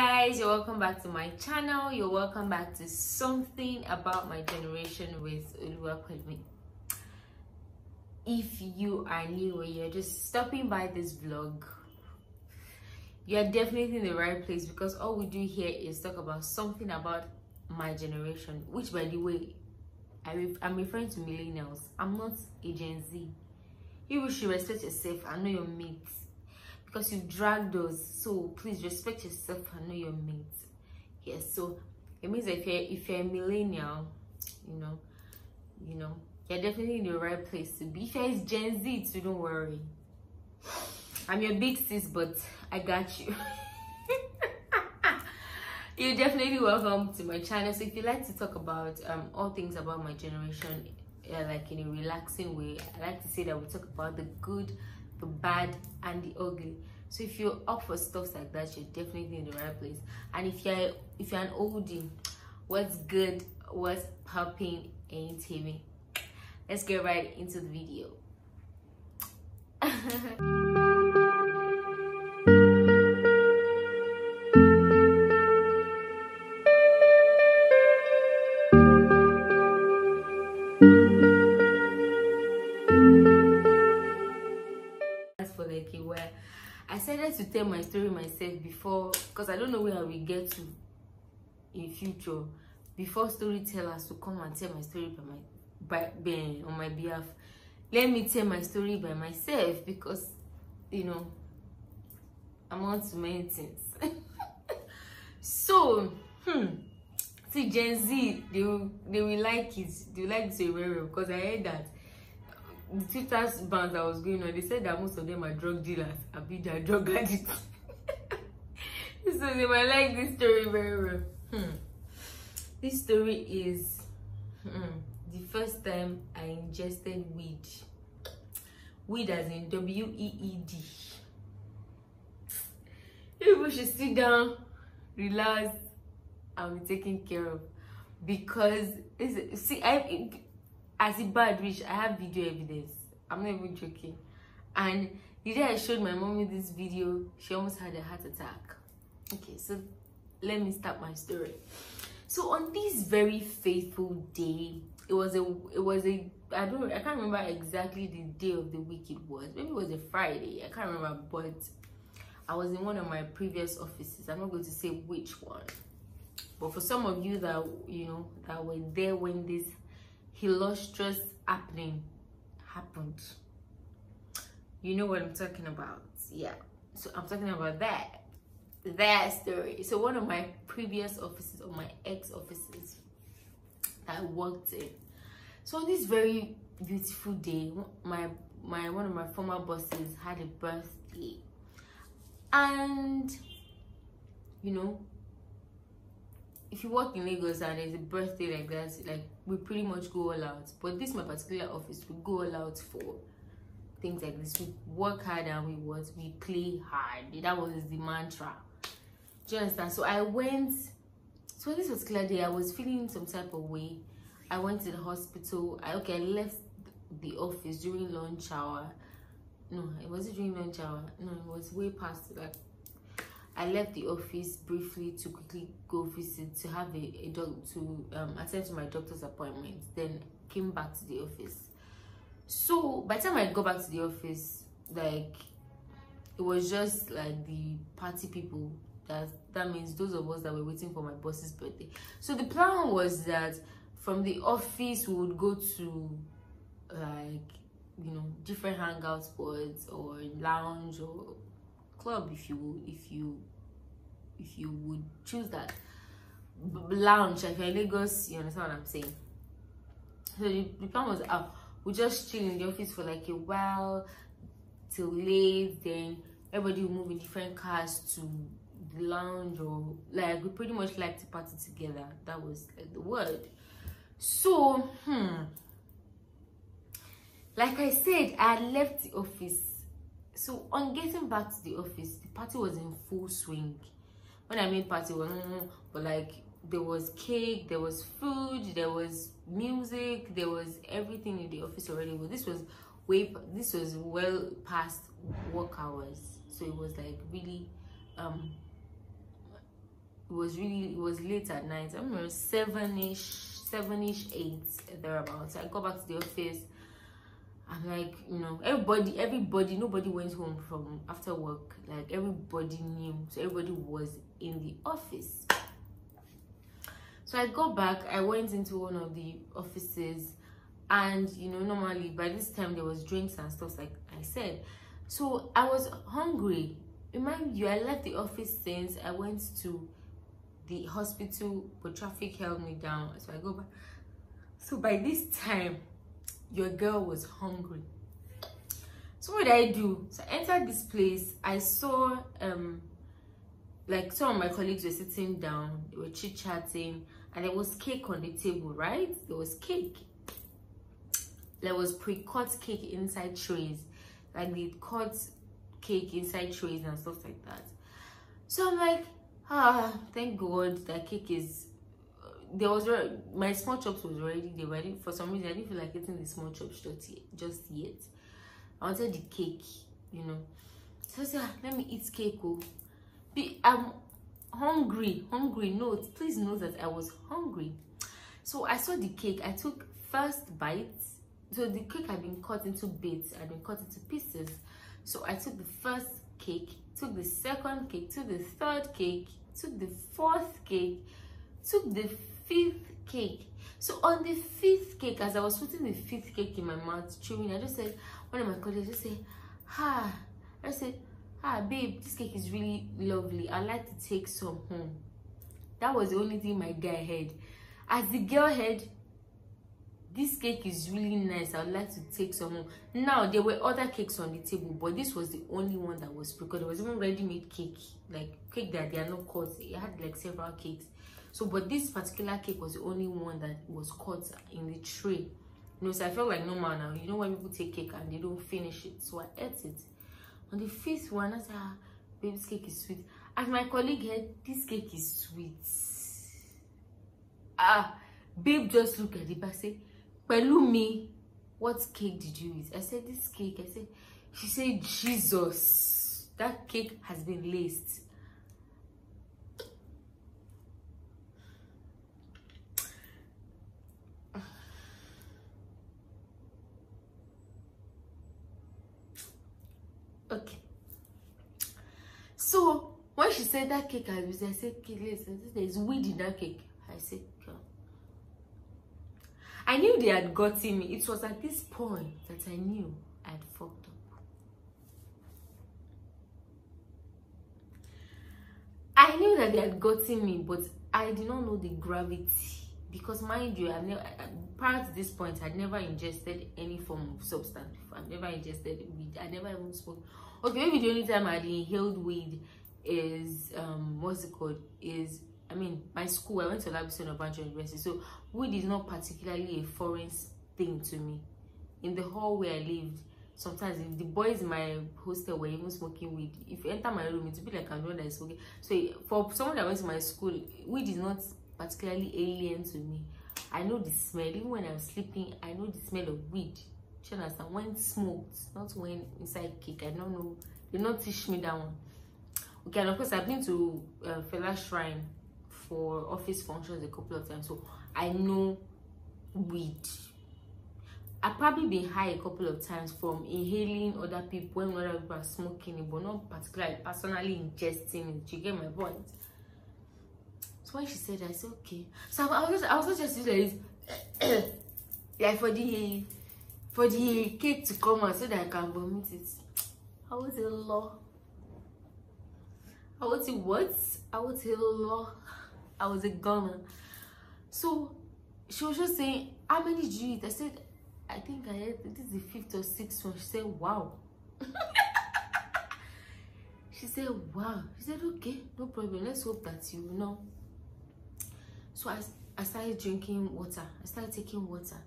guys, you're welcome back to my channel. You're welcome back to something about my generation with Oluwapelumi. If you are new or you're just stopping by this vlog, you're definitely in the right place, because all we do here is talk about something about my generation, which, by the way, I'm referring to millennials. I'm not a Gen Z. You should respect yourself and know your mates, because you've dragged us. So please respect yourself and know your mates. Yes, so it means that if you're a millennial, you know, you're definitely in the right place to be. If you're Gen Z too, don't worry. I'm your big sis, but I got you. You're definitely welcome to my channel. So if you like to talk about all things about my generation, like in a relaxing way, I like to say that we talk about the good, the bad, and the ugly. So if you're up for stuff like that, you're definitely in the right place. And if you're an oldie, what's good, what's popping in TV? Let's get right into the video. Where I decided to tell my story myself before, because I don't know where I will get to in future, before storytellers to come and tell my story on my behalf. Let me tell my story by myself, because I'm on to many things. So see, Gen Z, they will like it. They will like this very well, because I heard that the Twitter bans that was going on, they said that most of them are drug dealers. I be their drug addicts. So they might like this story very well. This story is the first time I ingested weed. Weed as in WEED. People should sit down, relax, and be taken care of. Because as a bad rich, I have video evidence. I'm not even joking. And the day I showed my mommy this video, she almost had a heart attack. Okay, so let me start my story. So on this very faithful day, I can't remember exactly the day of the week it was. Maybe it was a Friday. I can't remember, but I was in one of my previous offices. I'm not going to say which one. But for some of you that that were there when this illustrious happened, you know what I'm talking about. Yeah, so I'm talking about that story. So one of my previous offices, or my ex offices that I worked in, so on this very beautiful day, one of my former bosses had a birthday. And if you work in Lagos and there's a birthday like that, like, we pretty much go all out. But this my particular office, we go all out for things like this. We work hard and we play hard. That was the mantra. Do you understand? So I went. So this particular day, I was feeling some type of way. I went to the hospital. I left the office during lunch hour. No, it wasn't during lunch hour. No, it was way past that. I left the office briefly to quickly go visit, to have attend to my doctor's appointment. Then came back to the office. So by the time I got back to the office, like, it was just like the party people. That means those of us that were waiting for my boss's birthday. So the plan was that from the office we would go to different hangout spots or lounge or club, if you would choose that. Lounge, if you're in Lagos, you understand what I'm saying. So the plan was we just chill in the office for like a while till late, then everybody will move in different cars to the lounge, or like, we pretty much like to party together. That was like the word. So like I said, I had left the office. So on getting back to the office, the party was in full swing. When I mean party, but like, there was cake, there was food, there was music, there was everything in the office already. But this was well past work hours, so it was like really it was late at night. I remember 7ish, 8 thereabouts. I got back to the office. I'm like, you know, everybody, nobody went home from after work. Like, everybody knew, so everybody was in the office. So I got back, I went into one of the offices, and you know, normally by this time there was drinks and stuff, like I said. So I was hungry. Remind you, I left the office since I went to the hospital, but traffic held me down. So I go back. So by this time, your girl was hungry. So what did I do? So I entered this place. I saw like some of my colleagues were sitting down, they were chit-chatting, and there was cake on the table, right? There was cake. There was pre-cut cake inside trays. Like they cut cake inside trays and stuff like that. So I'm like, thank God that cake is there. Was my small chops was already there, but for some reason I didn't feel like eating the small chops just yet. I wanted the cake, you know. So I said, let me eat cake. I'm hungry. Note, please note that I was hungry. So I saw the cake. I took first bites. So the cake had been cut into bits, had been cut into pieces. So I took the first cake, took the second cake, took the third cake, took the fourth cake, took the fifth cake. So on the fifth cake, as I was putting the fifth cake in my mouth, chewing, I just said, one of my colleagues just said, I said, babe, this cake is really lovely. I'd like to take some home. That was the only thing my guy heard. As the girl heard, this cake is really nice, I would like to take some home. Now, there were other cakes on the table, but this was the only one that was prepared. There was even ready-made cake, like cake that they are not cut. It had like several cakes. So, but this particular cake was the only one that was cut in the tray. You know, so I felt like normal now. You know when people take cake and they don't finish it. So I ate it. On the fifth one, I said, babe, this cake is sweet. As my colleague heard, this cake is sweet. Babe just looked at it and said, Pelumi, what cake did you eat? I said, this cake. I said, she said, Jesus, that cake has been laced. Okay. So when she said that cake has been, I said, listen, there's weed in that cake. I said, girl. I knew they had gotten me. It was at this point that I knew I had fucked up. I knew that they had gotten me, but I did not know the gravity. Because mind you, prior to this point, I'd never ingested any form of substance before. I've never ingested weed. I never even smoked. Okay, maybe the only time I'd inhaled weed is, what's it called? I mean, my school, I went to Labison Obanjo University, so weed is not particularly a foreign thing to me. In the hallway I lived, sometimes if the boys in my hostel were even smoking weed, if you enter my room, it would be like I'm the one that is smoking. So for someone that went to my school, weed is not particularly alien to me. I know the smell. Even when I'm sleeping, I know the smell of weed. Do you understand? When smoked, not when inside cake. I don't know. They not teach me that one. Okay, and of course I've been to Fela Shrine for office functions a couple of times, so I know weed. I've probably been high a couple of times from inhaling other people when other people are smoking it, but not particularly personally ingesting it. You get my point? So when she said that, I said okay. So I was just using this like for the cake to come out so that I can vomit it. I was a law. I was a what? I was a law. I was a gunner. So she was just saying, how many did you eat? I said, I think I ate, this is the fifth or sixth one. She said, wow. She said, wow. She said, okay, no problem. Let's hope that you know. So I started drinking water. I started taking water.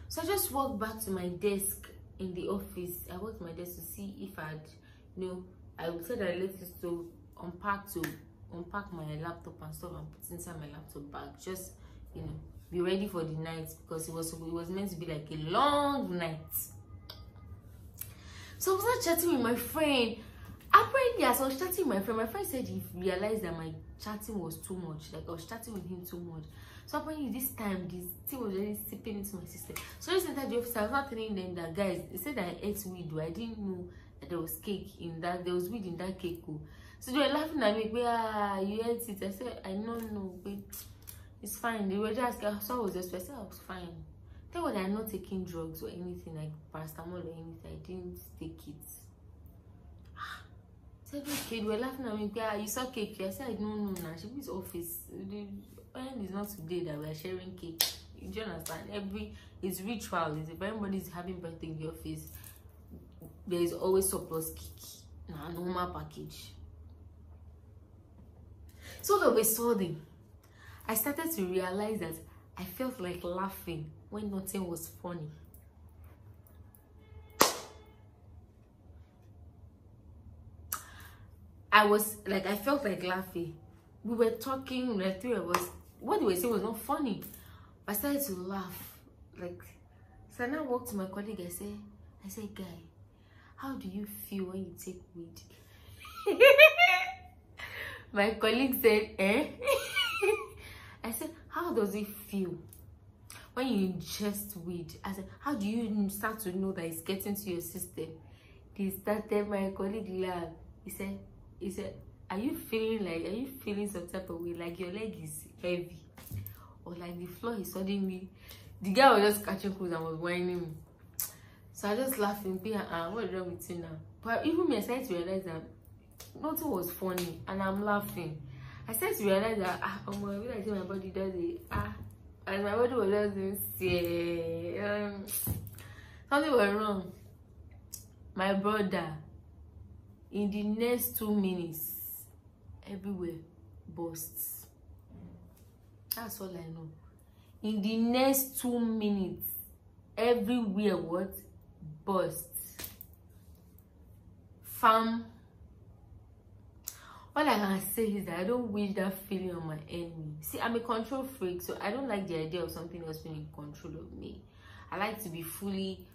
So I just walked back to my desk in the office. I walked to my desk to see if I'd, you know, I would say that I left it to unpack my laptop and stuff and put inside my laptop bag. Just, you know, be ready for the night because it was meant to be like a long night. So I was not chatting with my friend. Apparently as I was chatting with my friend said he realized that my chatting was too much. Like I was chatting with him too much. So apparently this time, this thing was really seeping into my system. So just entered the office, I was not telling them that, guys, they said that I ate weed. I didn't know that there was cake in that. There was weed in that cake. So they were laughing at me. But you ate it. I said, I don't know, but it's fine. They were just asking, so I was just, I said I was fine. Tell what I'm not taking drugs or anything like paracetamol or anything. I didn't take it. Said okay, they were laughing at me. You saw cake. I said no, nah. She was office. When it's not today that we are sharing cake. You do understand? It's ritual. If everybody's having birthday in the office, there is always surplus cake. Nah, normal package. So all of a sudden, I started to realize that I felt like laughing when nothing was funny. I felt like laughing. We were talking, like three of us. What they were saying was not funny. I started to laugh. So I now walked to my colleague. I said, guy, how do you feel when you take weed? My colleague said, eh? I said, how does it feel when you ingest weed? I said, how do you start to know that it's getting to your system? My colleague laughed. He said, are you feeling some type of way, like your leg is heavy, or like the floor is suddenly, the guy was just catching cruise and was whining me. So I just laughing, what is wrong with you now? But even me, I started to realize that nothing was funny, and I'm laughing. I started to realize that I feel like my body does it. And my body was just something was wrong. My brother, in the next 2 minutes, everywhere bursts. That's all I know. In the next 2 minutes, everywhere what? Bursts. Fam. All I can say is that I don't wish that feeling on my enemy. See, I'm a control freak, so I don't like the idea of something else being in control of me. I like to be fully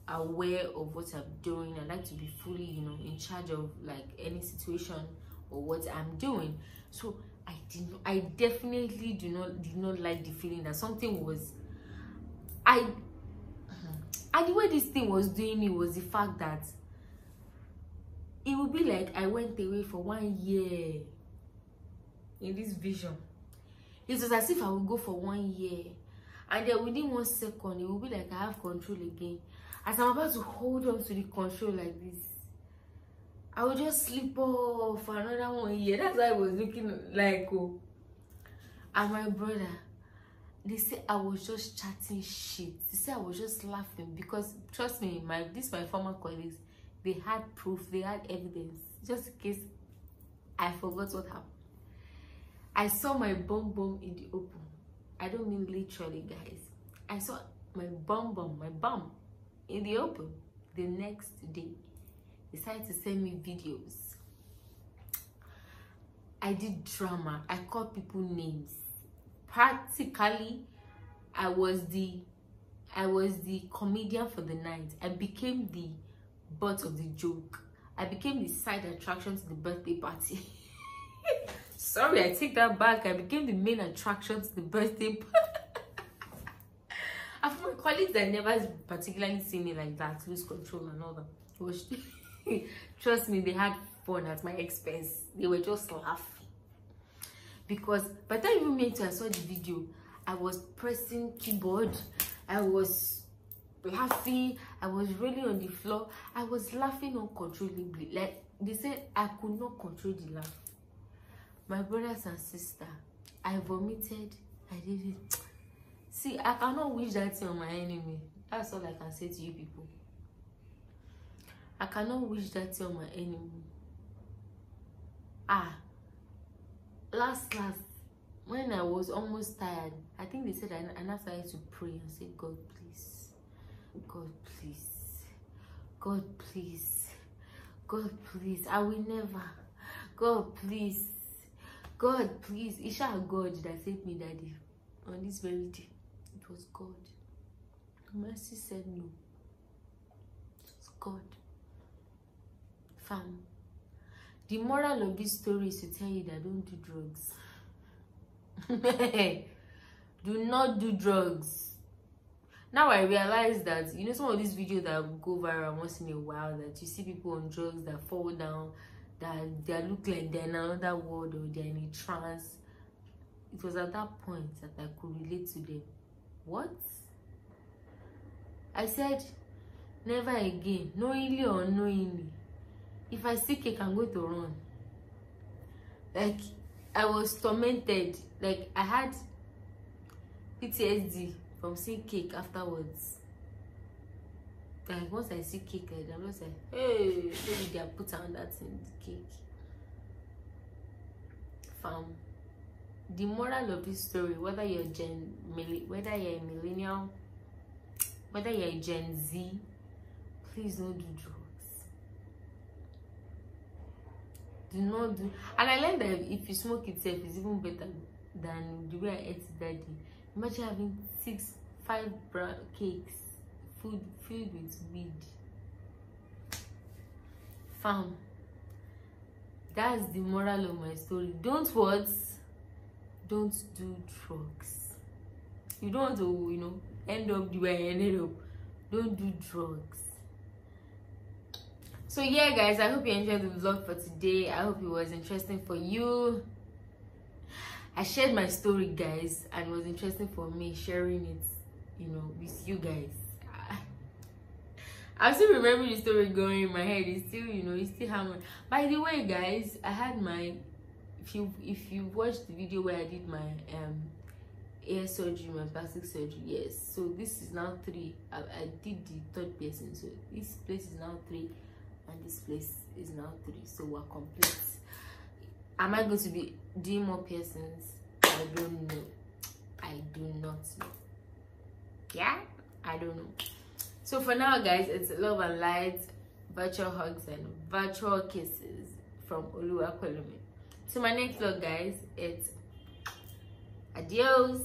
aware of what I'm doing. I like to be fully, in charge of like any situation or what I'm doing. So I definitely did not like the feeling that something was and the way this thing was doing me was the fact that it would be like I went away for 1 year in this vision. It was as if I would go for 1 year, and then within 1 second it would be like I have control again. As I'm about to hold on to the control like this, I would just slip off for another 1 year. That's why I was looking like, oh. And my brother, they say I was just chatting shit. They say I was just laughing because, trust me, my former colleagues, they had proof, they had evidence, just in case I forgot what happened. I saw my bum in the open. I don't mean literally, guys. I saw my bum in the open. The next day, they decided to send me videos. I did drama. I called people names. Practically, I was the comedian for the night. I became the butt of the joke. I became the side attraction to the birthday party. Sorry, I take that back. I became the main attraction to the birthday party. And for my colleagues that never particularly see me like that, lose control and all that, trust me, they had fun at my expense. They were just laughing. Because by the time you made I saw the video, I was pressing keyboard, I was laughing, I was rolling on the floor, I was laughing uncontrollably. Like they said, I could not control the laugh. My brothers and sisters, I vomited. I did it. See, I cannot wish that thing on my enemy. That's all I can say to you people. I cannot wish that thing on my enemy. Last, when I was almost tired, I think they said I now started to pray and say, God, please. God, please. God, please. God, please. I will never. God, please. God, please. It's a God that saved me that day. On this very day. It was God. Mercy said no. It was God. Fam. The moral of this story is to tell you that don't do drugs. Do not do drugs. Now I realize that, you know, some of these videos that go viral once in a while, that you see people on drugs that fall down, that they look like they're in another world or they're in a trance. It was at that point that I could relate to them. What? I said, never again, knowingly or unknowingly. If I see cake, I'm going to run. Like, I was tormented. Like, I had PTSD from seeing cake afterwards. Like, once I see cake, I'm just like, hey, maybe they are put on that in the cake. Fam. The moral of this story, whether you're a millennial, whether you're a Gen Z, please don't do drugs. Do not do. And I learned that if you smoke itself, it's even better than the way I ate that day. Imagine having 5 cakes, food filled with weed. Fam, that's the moral of my story. Don't what? Don't do drugs. You don't want to, you know, end up the way I ended up. Don't do drugs. So yeah, guys, I hope you enjoyed the vlog for today. I hope it was interesting for you. I shared my story, guys, and it was interesting for me sharing it, you know, with you guys. I still remember the story going in my head. It's still, you know, it's still hammering. By the way, guys, I had my, if you watched the video where I did my ear surgery, my plastic surgery, yes. So this is now 3. I did the 3rd person. So this place is now 3. And this place is now 3, so we're complete. Am I going to be doing more piercings? I don't know. I do not know. Yeah, I don't know. So for now, guys, it's love and light, virtual hugs and virtual kisses from Oluwakolumi. So my next vlog, guys, it's adios.